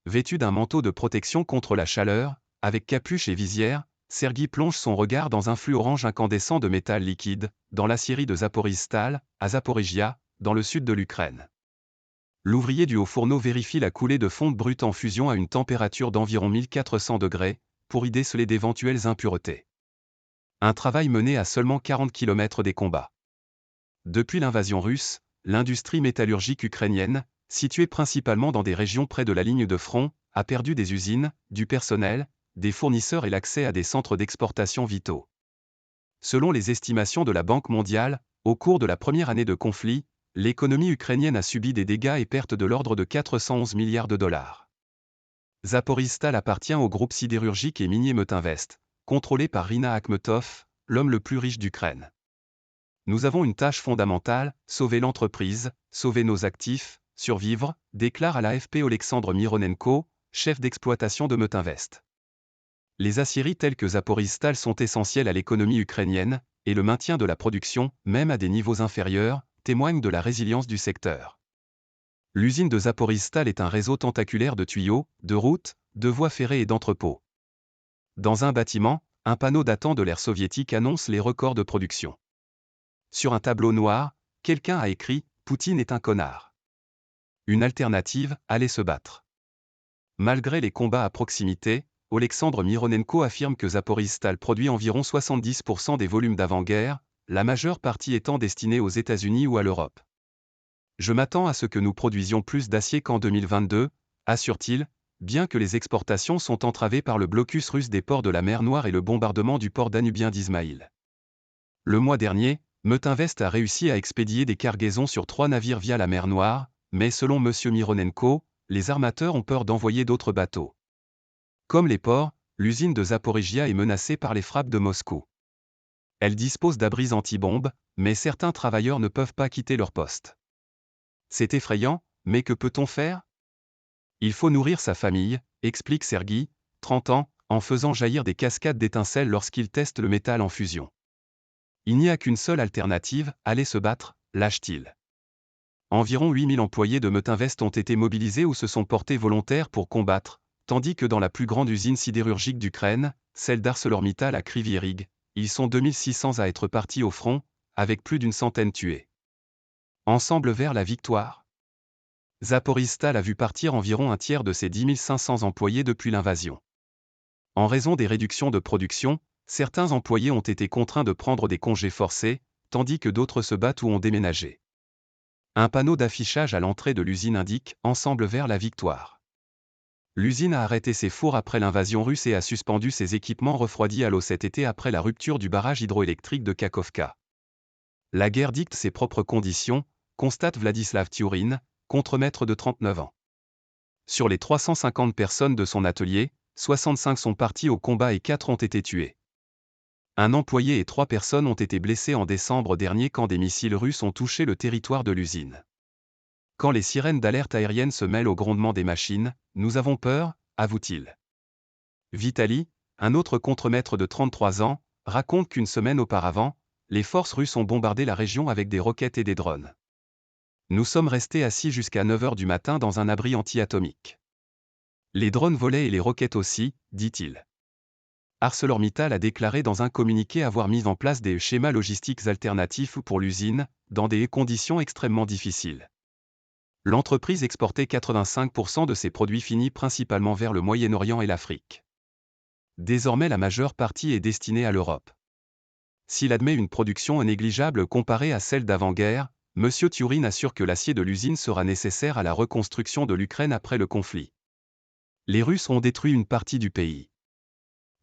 Vêtu d'un manteau de protection contre la chaleur, avec capuche et visière, Sergueï plonge son regard dans un flux orange incandescent de métal liquide, dans l'acierie de Zaporizhzhal, à Zaporijia, dans le sud de l'Ukraine. L'ouvrier du haut fourneau vérifie la coulée de fonte brute en fusion à une température d'environ 1400 degrés, pour y déceler d'éventuelles impuretés. Un travail mené à seulement 40 km des combats. Depuis l'invasion russe, l'industrie métallurgique ukrainienne, située principalement dans des régions près de la ligne de front, a perdu des usines, du personnel, des fournisseurs et l'accès à des centres d'exportation vitaux. Selon les estimations de la Banque mondiale, au cours de la première année de conflit, l'économie ukrainienne a subi des dégâts et pertes de l'ordre de 411 milliards de dollars. Zaporizhzhal appartient au groupe sidérurgique et minier Metinvest, contrôlé par Rina Akhmetov, l'homme le plus riche d'Ukraine. Nous avons une tâche fondamentale, sauver l'entreprise, sauver nos actifs, survivre, déclare à l'AFP Oleksandr Mironenko, chef d'exploitation de Metinvest. Les aciéries telles que Zaporizhzhal sont essentielles à l'économie ukrainienne, et le maintien de la production, même à des niveaux inférieurs, témoigne de la résilience du secteur. L'usine de Zaporizhzhal est un réseau tentaculaire de tuyaux, de routes, de voies ferrées et d'entrepôts. Dans un bâtiment, un panneau datant de l'ère soviétique annonce les records de production. Sur un tableau noir, quelqu'un a écrit « Poutine est un connard ». Une alternative, allez se battre. Malgré les combats à proximité, Oleksandr Mironenko affirme que Zaporizhzhal produit environ 70% des volumes d'avant-guerre, la majeure partie étant destinée aux États-Unis ou à l'Europe. Je m'attends à ce que nous produisions plus d'acier qu'en 2022, assure-t-il, bien que les exportations sont entravées par le blocus russe des ports de la mer Noire et le bombardement du port danubien d'Ismaïl. Le mois dernier, Metinvest a réussi à expédier des cargaisons sur 3 navires via la mer Noire, mais selon M. Mironenko, les armateurs ont peur d'envoyer d'autres bateaux. Comme les ports, l'usine de Zaporijia est menacée par les frappes de Moscou. Elle dispose d'abris anti-bombes, mais certains travailleurs ne peuvent pas quitter leur poste. C'est effrayant, mais que peut-on faire? Il faut nourrir sa famille, explique Sergueï, 30 ans, en faisant jaillir des cascades d'étincelles lorsqu'il teste le métal en fusion. Il n'y a qu'une seule alternative, aller se battre, lâche-t-il. Environ 8000 employés de Metinvest ont été mobilisés ou se sont portés volontaires pour combattre, tandis que dans la plus grande usine sidérurgique d'Ukraine, celle d'ArcelorMittal à Kryvyi Rih, ils sont 2600 à être partis au front, avec plus d'une centaine tués. Ensemble vers la victoire. Zaporizhzhal a vu partir environ un tiers de ses 10 500 employés depuis l'invasion. En raison des réductions de production, certains employés ont été contraints de prendre des congés forcés, tandis que d'autres se battent ou ont déménagé. Un panneau d'affichage à l'entrée de l'usine indique « Ensemble vers la victoire ». L'usine a arrêté ses fours après l'invasion russe et a suspendu ses équipements refroidis à l'eau cet été après la rupture du barrage hydroélectrique de Kakhovka. La guerre dicte ses propres conditions, constate Vladislav Tiurin, contremaître de 39 ans. Sur les 350 personnes de son atelier, 65 sont partis au combat et 4 ont été tués. Un employé et 3 personnes ont été blessées en décembre dernier quand des missiles russes ont touché le territoire de l'usine. Quand les sirènes d'alerte aérienne se mêlent au grondement des machines, nous avons peur, avoue-t-il. Vitali, un autre contremaître de 33 ans, raconte qu'une semaine auparavant, les forces russes ont bombardé la région avec des roquettes et des drones. Nous sommes restés assis jusqu'à 9 h du matin dans un abri anti-atomique. Les drones volaient et les roquettes aussi, dit-il. ArcelorMittal a déclaré dans un communiqué avoir mis en place des schémas logistiques alternatifs pour l'usine, dans des conditions extrêmement difficiles. L'entreprise exportait 85% de ses produits finis principalement vers le Moyen-Orient et l'Afrique. Désormais la majeure partie est destinée à l'Europe. S'il admet une production négligeable comparée à celle d'avant-guerre, M. Tiurin assure que l'acier de l'usine sera nécessaire à la reconstruction de l'Ukraine après le conflit. Les Russes ont détruit une partie du pays.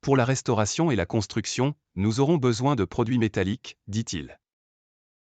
Pour la restauration et la construction, nous aurons besoin de produits métalliques, dit-il.